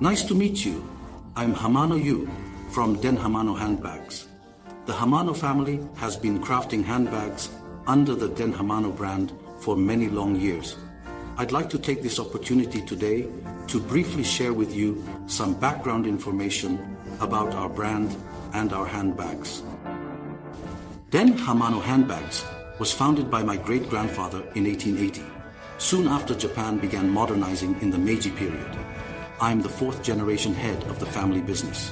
Nice to meet you. I'm Hamano Yu from Den Hamano Handbags. The Hamano family has been crafting handbags under the Den Hamano brand for many long years. I'd like to take this opportunity today to briefly share with you some background information about our brand and our handbags. Den Hamano Handbags was founded by my great-grandfather in 1880, soon after Japan began modernizing in the Meiji period. I'm the fourth generation head of the family business.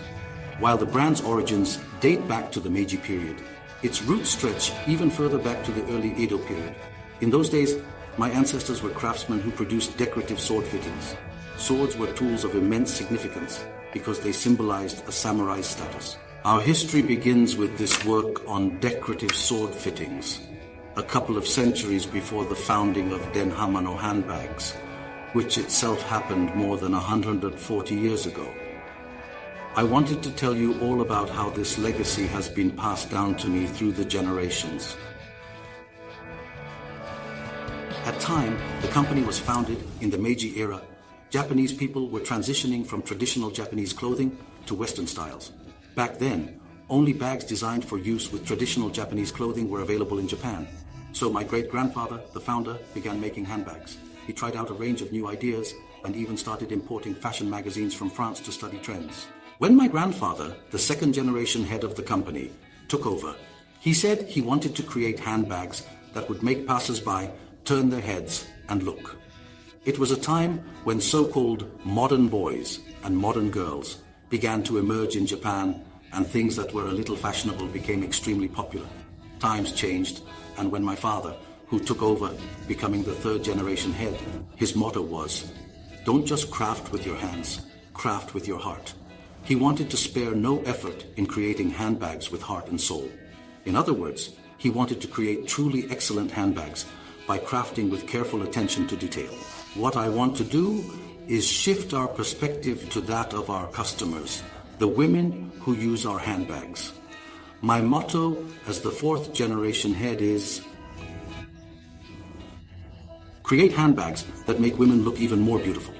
While the brand's origins date back to the Meiji period, its roots stretch even further back to the early Edo period. In those days, my ancestors were craftsmen who produced decorative sword fittings. Swords were tools of immense significance because they symbolized a samurai's status. Our history begins with this work on decorative sword fittings, a couple of centuries before the founding of Den Hamano Handbags, which itself happened more than 140 years ago. I wanted to tell you all about how this legacy has been passed down to me through the generations. At the time the company was founded in the Meiji era, Japanese people were transitioning from traditional Japanese clothing to Western styles. Back then, only bags designed for use with traditional Japanese clothing were available in Japan. So my great-grandfather, the founder, began making handbags. He tried out a range of new ideas and even started importing fashion magazines from France to study trends. When my grandfather, the second-generation head of the company, took over, he said he wanted to create handbags that would make passers-by turn their heads and look. It was a time when so-called modern boys and modern girls began to emerge in Japan, and things that were a little fashionable became extremely popular. Times changed, and when my father, who took over, becoming the third-generation head, his motto was, "Don't just craft with your hands, craft with your heart." He wanted to spare no effort in creating handbags with heart and soul. In other words, he wanted to create truly excellent handbags by crafting with careful attention to detail. What I want to do is shift our perspective to that of our customers, the women who use our handbags. My motto as the fourth generation head is, create handbags that make women look even more beautiful.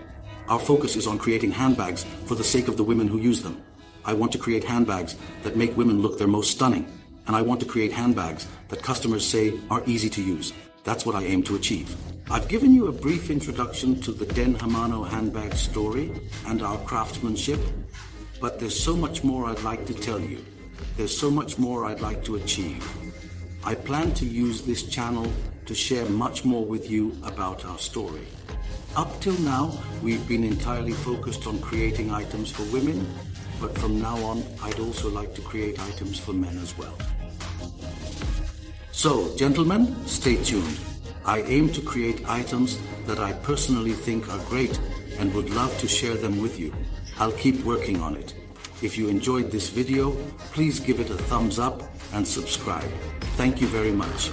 Our focus is on creating handbags for the sake of the women who use them. I want to create handbags that make women look their most stunning, and I want to create handbags that customers say are easy to use. That's what I aim to achieve. I've given you a brief introduction to the Den Hamano handbag story and our craftsmanship, but there's so much more I'd like to tell you. There's so much more I'd like to achieve. I plan to use this channel to share much more with you about our story. Up till now, we've been entirely focused on creating items for women, but from now on, I'd also like to create items for men as well. So, gentlemen, stay tuned. I aim to create items that I personally think are great and would love to share them with you. I'll keep working on it. If you enjoyed this video, please give it a thumbs up and subscribe. Thank you very much.